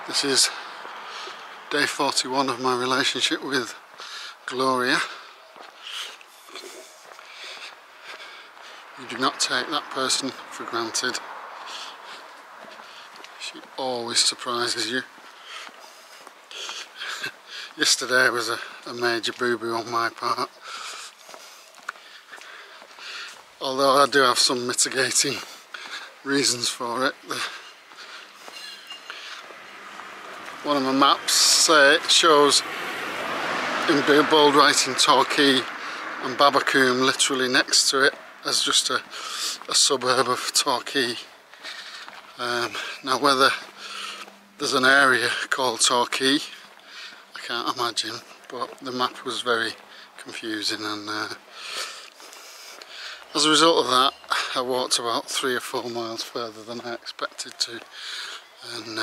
This is day 41 of my relationship with Gloria. You do not take that person for granted. She always surprises you. Yesterday was a major boo-boo on my part. Although I do have some mitigating reasons for it. One of my maps shows in bold writing Torquay and Babacoombe literally next to it as just a suburb of Torquay. Now whether there's an area called Torquay, I can't imagine, but the map was very confusing, and as a result of that I walked about 3 or 4 miles further than I expected to, and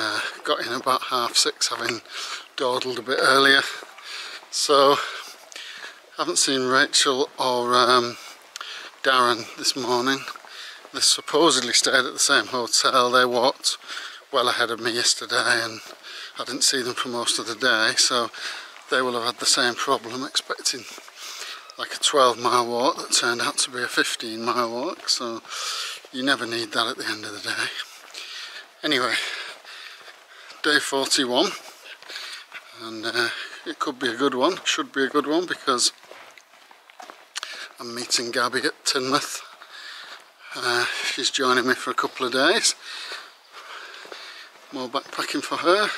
got in about 6:30, having dawdled a bit earlier. So haven't seen Rachel or Darren this morning. They supposedly stayed at the same hotel. They walked well ahead of me yesterday and I didn't see them for most of the day, so they will have had the same problem, expecting like a 12-mile walk that turned out to be a 15-mile walk, so you never need that at the end of the day. Anyway, day 41, and it could be a good one, should be a good one, because I'm meeting Gabby at Teignmouth. She's joining me for a couple of days. More backpacking for her.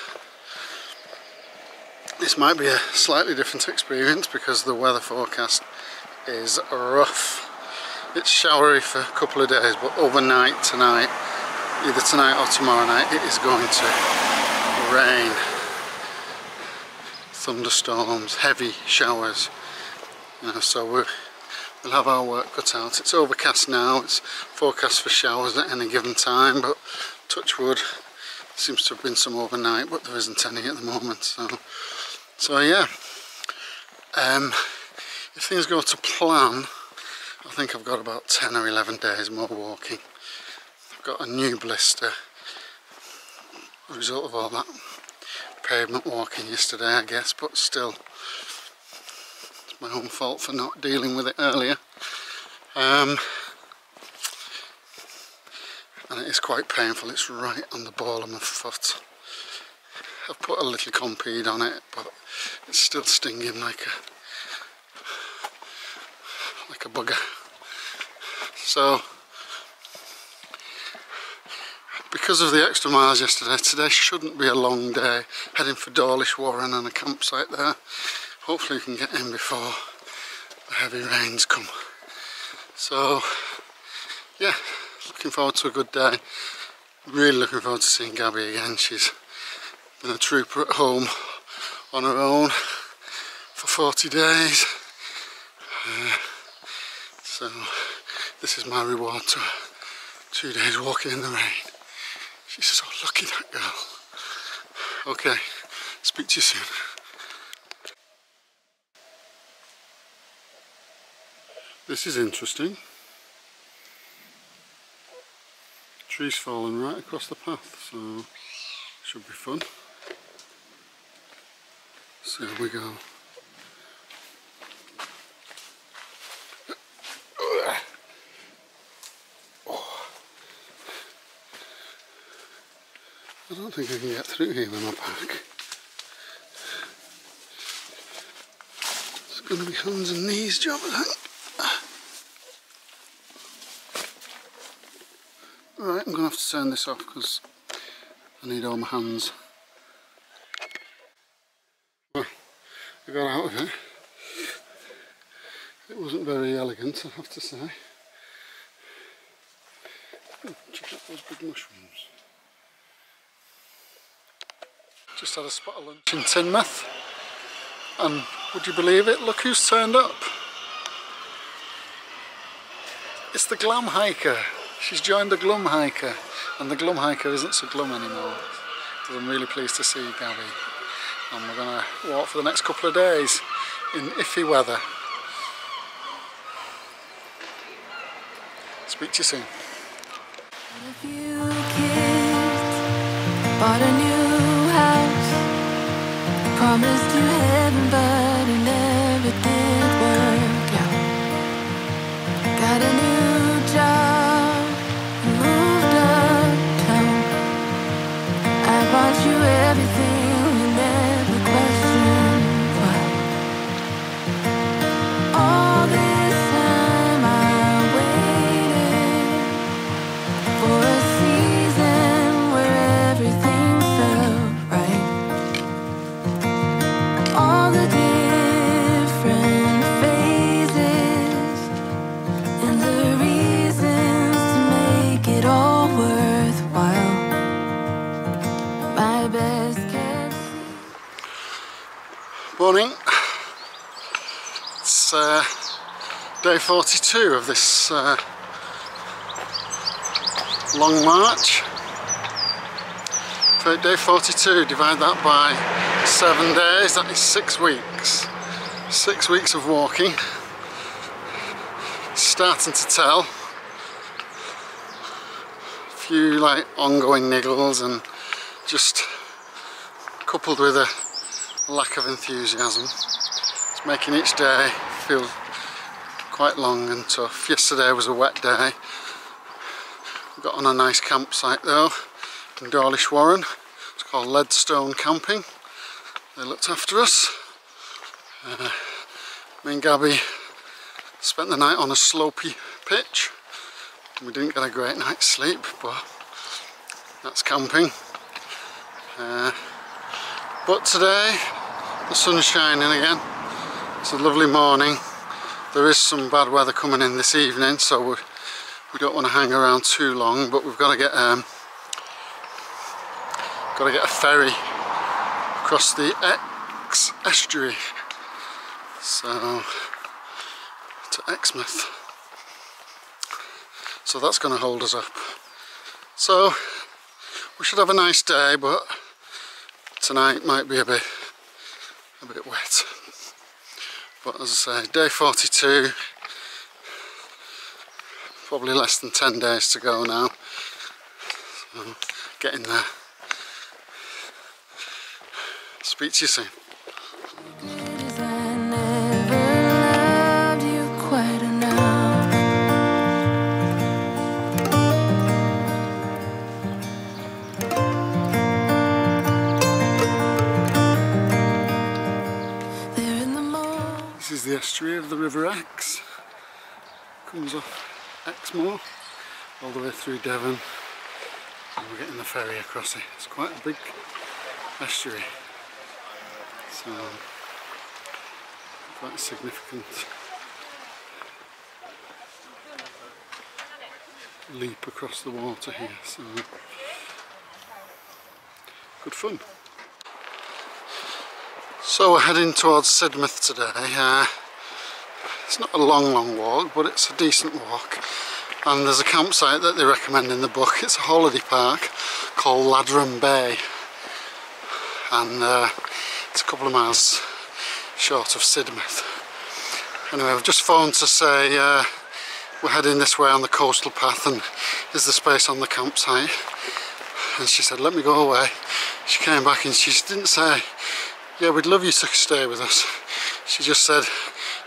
This might be a slightly different experience because the weather forecast is rough. It's showery for a couple of days, but overnight tonight, either tonight or tomorrow night, it is going to rain. Thunderstorms, heavy showers. You know, so we'll have our work cut out. It's overcast now, it's forecast for showers at any given time, but touch wood, seems to have been some overnight, but there isn't any at the moment. So yeah, if things go to plan, I think I've got about 10 or 11 days more walking. I've got a new blister, a result of all that pavement walking yesterday, I guess, but still, it's my own fault for not dealing with it earlier. And it is quite painful. It's right on the ball of my foot. I've put a little Compeed on it, but it's still stinging like a bugger. So, because of the extra miles yesterday, today shouldn't be a long day. Heading for Dawlish Warren and a campsite there. Hopefully we can get in before the heavy rains come. So, yeah, looking forward to a good day. Really looking forward to seeing Gabby again. She's been a trooper at home on her own for 40 days. So this is my reward to her. 2 days walking in the rain. She's so lucky, that girl. Okay, speak to you soon. This is interesting. Trees falling right across the path, so should be fun. So here we go. I don't think I can get through here with my pack. It's going to be hands and knees job, I think. Right, I'm going to have to turn this off because I need all my hands. Well, I got out of it. It wasn't very elegant, I have to say. Oh, check out those big mushrooms. Just had a spot of lunch in Teignmouth, and would you believe it, look who's turned up. It's the Glum Hiker. She's joined the Glum Hiker, and the Glum Hiker isn't so glum anymore. So I'm really pleased to see you, Gabby. And we're going to walk for the next couple of days in iffy weather. Speak to you soon. If you kissed, bought a new house. Promised you heaven, but it never did work out. Got a new job, moved uptown. I bought you everything, you never questioned why. All this time I waited for a season where everything felt right. All the different phases and the reasons to make it all worthwhile. My best kept Morning. It's day 42 of this long march. For day 42, divide that by 7 days, that is 6 weeks. 6 weeks of walking. Starting to tell. A few like ongoing niggles and just coupled with a lack of enthusiasm. It's making each day feel quite long and tough. Yesterday was a wet day. We got on a nice campsite though in Dawlish Warren. It's called Leadstone Camping. They looked after us. Me and Gabby spent the night on a slopey pitch. We didn't get a great night's sleep, but that's camping. But today the sun's shining again. It's a lovely morning. There is some bad weather coming in this evening, so we don't want to hang around too long, but we've got to get a ferry across the estuary, so to Exmouth. So that's going to hold us up. So we should have a nice day, but tonight might be a bit wet. But as I say, day 42, probably less than 10 days to go now. So getting there. Speak to you soon. I never loved you quite enough. There in the mall. This is the estuary of the River Exe. Comes off Exmoor all the way through Devon, and we're getting the ferry across it. It's quite a big estuary, so quite significant leap across the water here, so good fun. So we're heading towards Sidmouth today. It's not a long walk, but it's a decent walk, and there's a campsite that they recommend in the book. It's a holiday park called Ladram Bay, and it's a couple of miles short of Sidmouth. Anyway, I've just phoned to say we're heading this way on the coastal path and is the space on the campsite, and she said let me go away. She came back and she didn't say yeah we'd love you to stay with us. She just said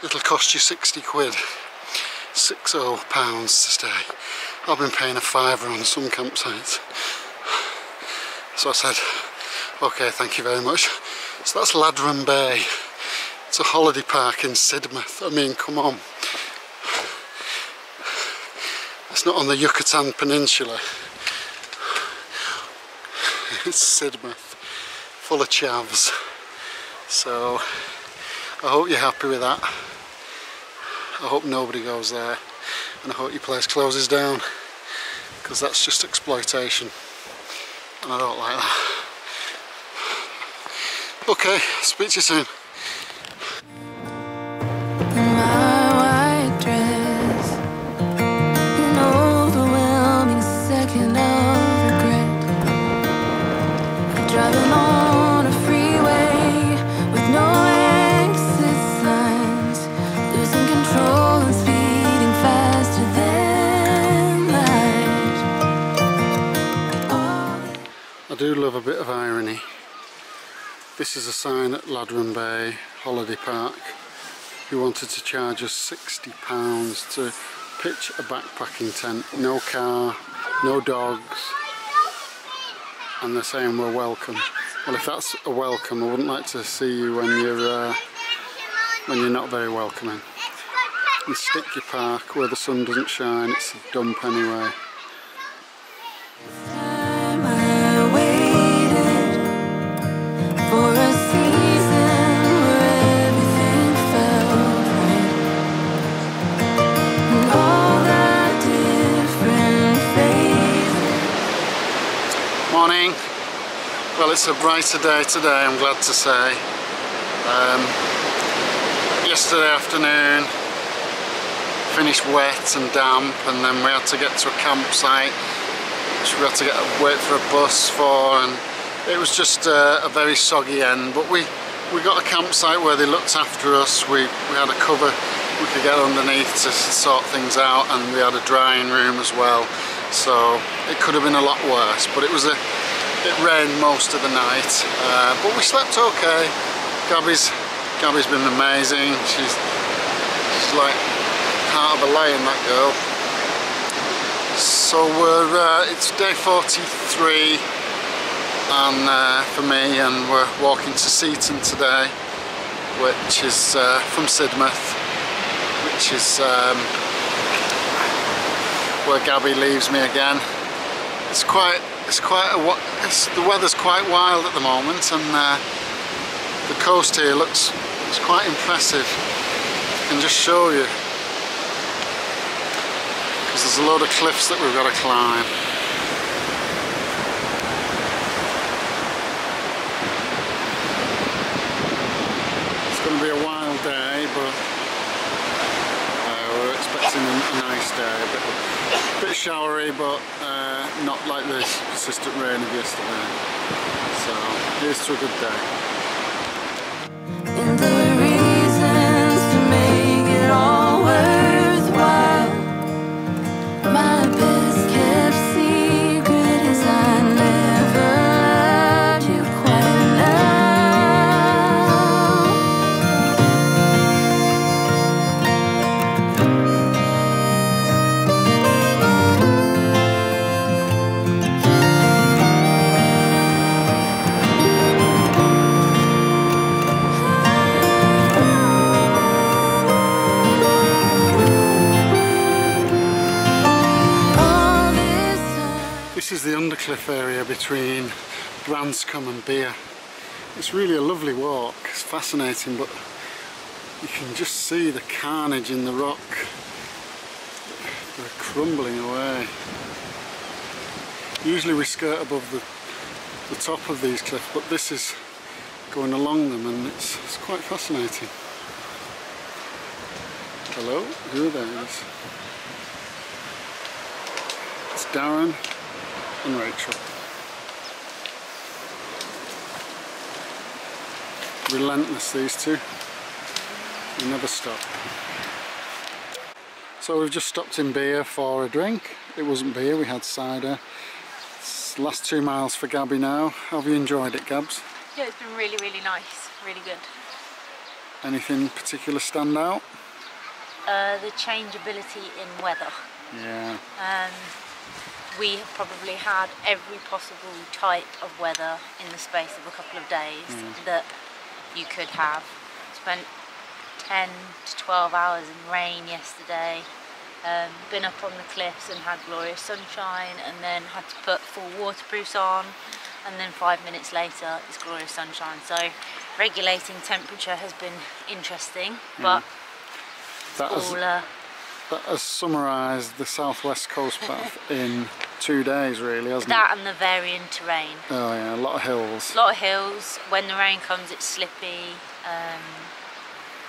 it'll cost you 60 quid, £60 to stay. I've been paying a fiver on some campsites. So I said okay, thank you very much. So that's Ladram Bay. It's a holiday park in Sidmouth. I mean, come on. It's not on the Yucatan Peninsula. It's Sidmouth, full of chavs. So I hope you're happy with that. I hope nobody goes there, and I hope your place closes down, because that's just exploitation, and I don't like that. Okay, speak to you soon. My white dress, an overwhelming second of regret. Driving on a freeway with no exit signs, losing control and speeding faster than light. I do love a bit of irony. This is a sign at Ladron Bay Holiday Park who wanted to charge us £60 to pitch a backpacking tent. No car, no dogs, and they're saying we're welcome. Well, if that's a welcome, I wouldn't like to see you when you're not very welcoming. And Stick Your Park, where the sun doesn't shine, it's a dump anyway. Morning. Well, it's a brighter day today, I'm glad to say. Yesterday afternoon finished wet and damp, and then we had to get to a campsite which we had to wait for a bus for, and it was just a very soggy end, but we got a campsite where they looked after us. We had a cover we could get underneath to sort things out, and we had a drying room as well, so it could have been a lot worse, but it rained most of the night, but we slept okay. Gabby's been amazing. She's like heart of a lion, that girl. So it's day 43 and for me, and we're walking to Seaton today, which is from Sidmouth, which is where Gabby leaves me again. The weather's quite wild at the moment, and the coast here looks quite impressive. I can just show you, because there's a load of cliffs that we've got to climb. It's going to be a wild day, but we're expecting a nice day. A bit showery, but not like the persistent rain of yesterday. So here's to a good day. And there were reasons to make it all worthwhile. My best kept secret is I never loved you quite This is the undercliff area between Branscombe and Beer. It's really a lovely walk. It's fascinating, but you can just see the carnage in the rock. They're crumbling away. Usually we skirt above the top of these cliffs, but this is going along them, and it's quite fascinating. Hello, who are those? It's Darren and Rachel. Relentless, these two. They never stop. So we've just stopped in Beer for a drink. It wasn't beer, we had cider. It's the last 2 miles for Gabby now. Have you enjoyed it, Gabs? Yeah, it's been really, really nice. Really good. Anything particular stand out? The changeability in weather. Yeah. We have probably had every possible type of weather in the space of a couple of days that you could have. Spent 10 to 12 hours in rain yesterday, been up on the cliffs and had glorious sunshine, and then had to put full waterproofs on, and then 5 minutes later it's glorious sunshine. So regulating temperature has been interesting, but that has summarised the Southwestcoastpath in 2 days, really, hasn't it? That and the varying terrain. Oh yeah, a lot of hills. A lot of hills. When the rain comes, it's slippy.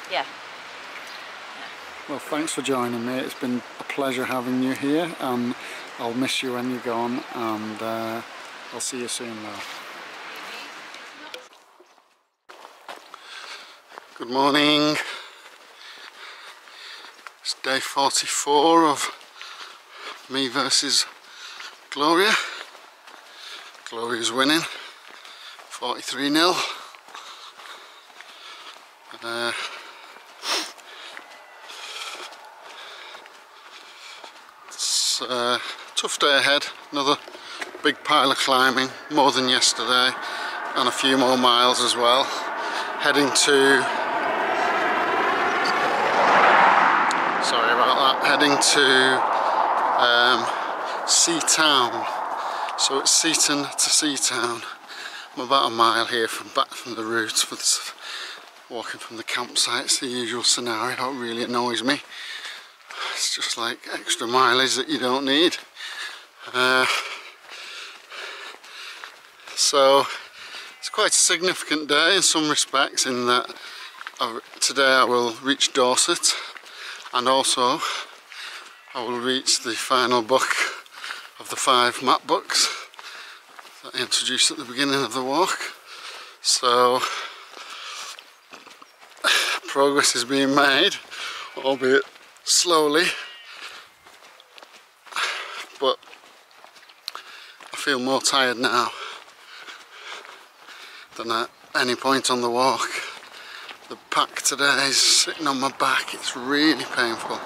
Yeah. Well, thanks for joining me. It's been a pleasure having you here, and I'll miss you when you're gone, and I'll see you soon though. Good morning. It's day 44 of me versus Gloria. Gloria's winning 43-0. It's a tough day ahead, another big pile of climbing, more than yesterday, and a few more miles as well. Heading to, sorry about that, heading to Seatown. So it's Seaton to Seatown. I'm about a mile here back from the route. Walking from the campsite, it's the usual scenario. It really annoys me. It's just like extra mileage that you don't need. So it's quite a significant day in some respects, in that today I will reach Dorset, and also I will reach the final book of the 5 map books that I introduced at the beginning of the walk. So progress is being made, albeit slowly, but I feel more tired now than at any point on the walk. The pack today is sitting on my back, it's really painful.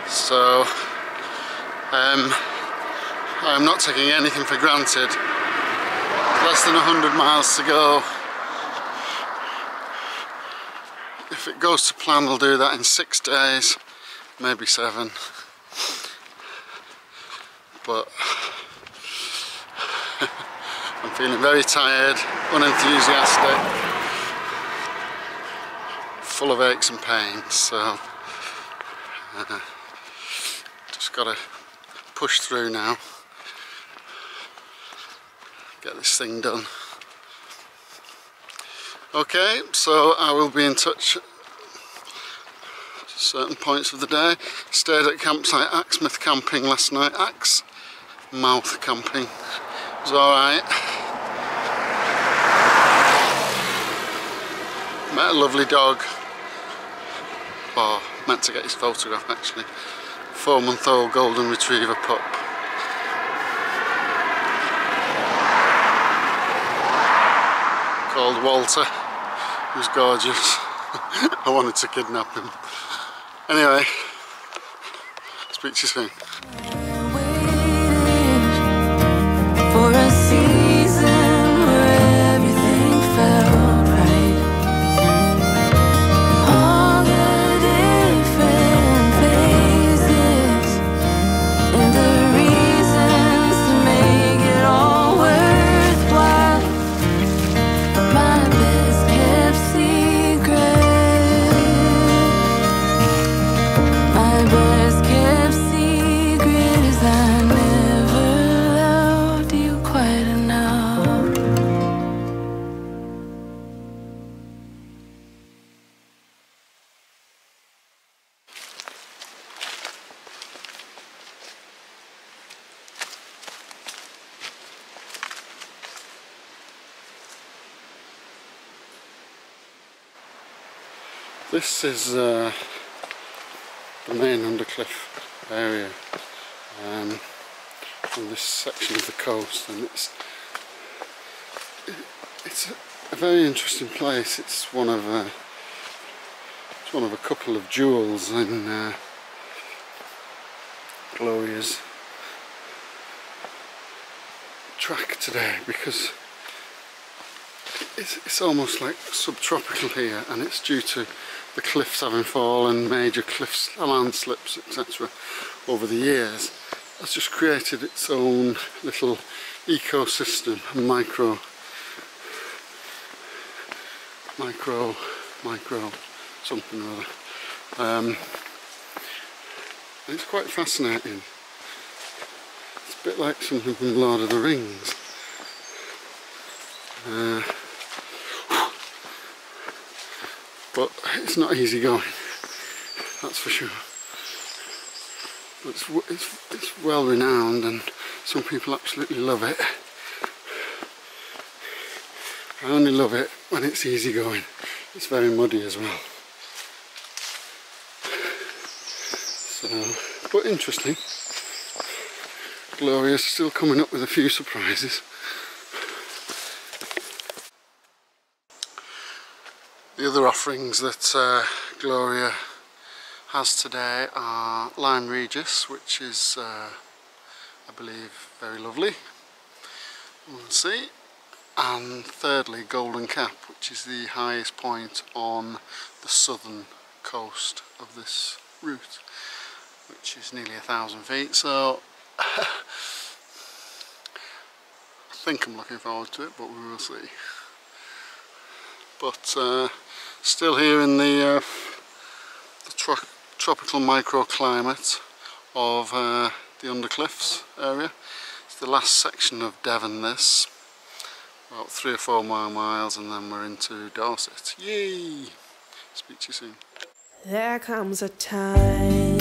So I'm not taking anything for granted. Less than 100 miles to go. If it goes to plan, I'll do that in 6 days, maybe 7. But I'm feeling very tired, unenthusiastic, full of aches and pains, so just gotta push through now, get this thing done. Okay, so I will be in touch at certain points of the day. Stayed at campsite Axmouth camping last night. Axmouth camping. It was alright. Met a lovely dog. Oh, meant to get his photograph actually. 4-month-old golden retriever pup. Called Walter. He was gorgeous. I wanted to kidnap him. Anyway, speak to you soon. For a season where everything felt right. All the different phases and the reasons to make it all worthwhile. My best kept secret. My best kept secret is I never loved you quite enough. This is the main undercliff area from this section of the coast, and it's a very interesting place. It's one of a couple of jewels in Gloria's track today, because it's almost like subtropical here, and it's due to the cliffs having fallen, major cliffs, landslips, etc. over the years. It's just created its own little ecosystem, micro something or other. It's quite fascinating. It's a bit like something from Lord of the Rings. But it's not easy going, that's for sure. But it's well renowned, and some people absolutely love it. I only love it when it's easy going. It's very muddy as well. So, but interesting. Gloria's still coming up with a few surprises. The other offerings that Gloria has today are Lime Regis, which is I believe very lovely, we'll see, and thirdly Golden Cap, which is the highest point on the southern coast of this route, which is nearly 1,000 feet, so I think I'm looking forward to it, but we will see. But still here in the tropical microclimate of the undercliffs area. It's the last section of Devon, this, about 3 or 4 more miles, and then we're into Dorset. Yay! Speak to you soon. There comes a time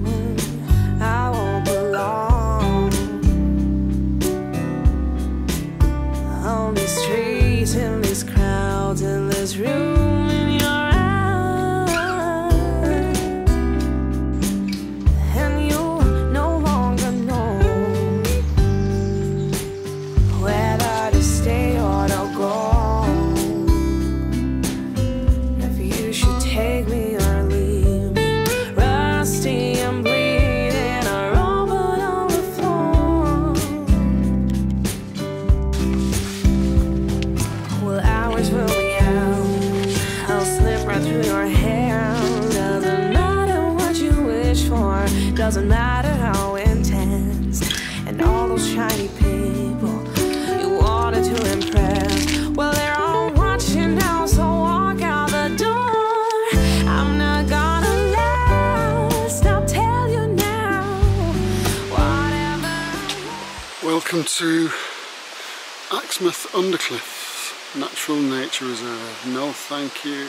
when I won't belong on these streets, in these crowds, in this room, in your eyes, and you no longer know whether to stay or to go. Take me or leave me, rusty and bleeding, a robot on the floor. Well, hours will be out, I'll slip right through your hand. Doesn't matter what you wish for, doesn't matter how intense, and all those shiny people you wanted to impress, well, they're all watching now, so walk out the door. I'm not gonna last, I'll tell you now, whatever. Welcome to Axmouth Undercliffs Natural Nature Reserve. No thank you.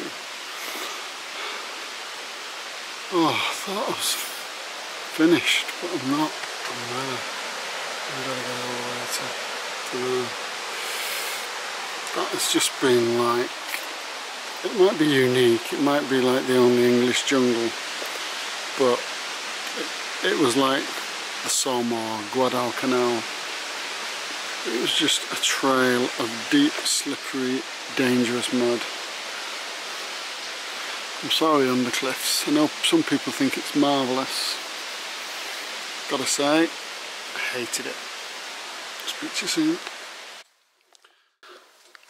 Oh, I thought I was finished, but I'm not. I'm there. I've got to go all the way to there. That has just been like, it might be unique, it might be like the only English jungle, but it was like the Somme or Guadalcanal. It was just a trail of deep, slippery, dangerous mud. I'm sorry, Undercliffs, I know some people think it's marvellous. Gotta say, I hated it. Speak to you soon.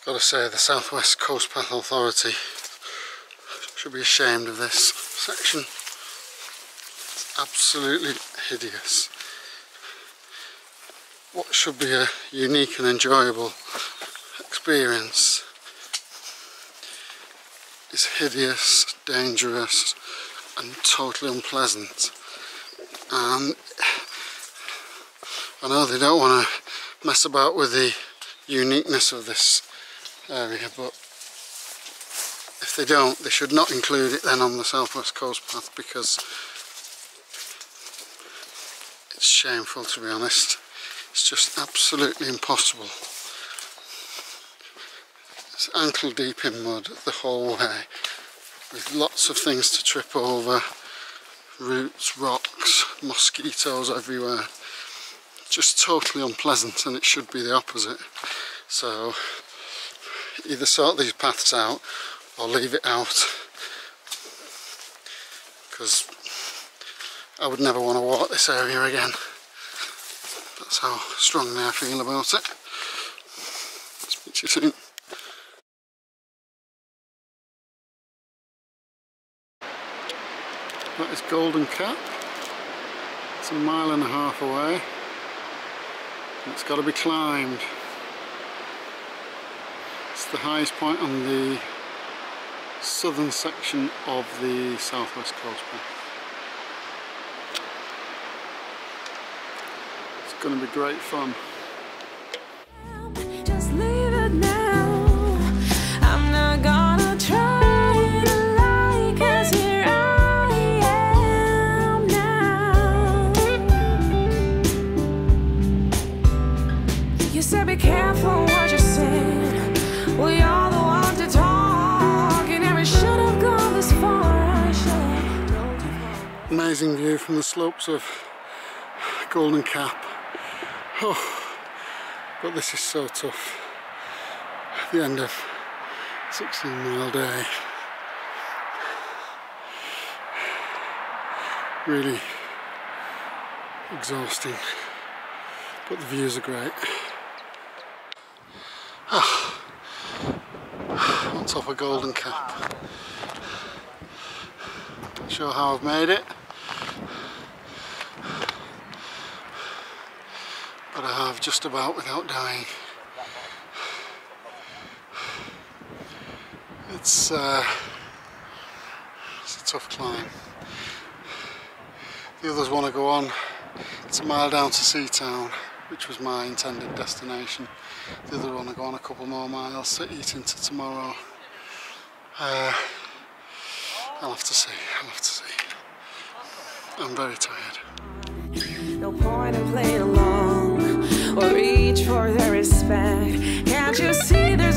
Gotta say, the Southwestcoastpath Authority should be ashamed of this section. It's absolutely hideous. What should be a unique and enjoyable experience is hideous, dangerous, and totally unpleasant. And I know they don't want to mess about with the uniqueness of this area, but if they don't, they should not include it then on the Southwestcoastpath, because it's shameful, to be honest. It's just absolutely impossible. It's ankle deep in mud the whole way, with lots of things to trip over, roots, rocks, mosquitoes everywhere. Just totally unpleasant, and it should be the opposite. So either sort these paths out or leave it out, because I would never want to walk this area again. That's how strongly I feel about it. Speak to you soon. That is Golden Cap. It's 1.5 miles away. It's got to be climbed. It's the highest point on the southern section of the Southwestcoastpath. It's going to be great fun. Just leave it now. I'm not gonna try to lie, 'cause here I am now. You said be careful what you said. We are the ones to talk, and never should have gone this far. I should have told you. Amazing view from the slopes of Golden Cap. Oh, but this is so tough. The end of 16-mile day. Really exhausting, but the views are great. On top of Golden Cap. Not sure how I've made it, but I have just about without dying. It's a tough climb. The others want to go on. It's a mile down to Seatown, which was my intended destination. The other want to go on a couple more miles to eat into tomorrow. I'll have to see. I'm very tired. No point in playing along or reach for their respect. Can't you see there's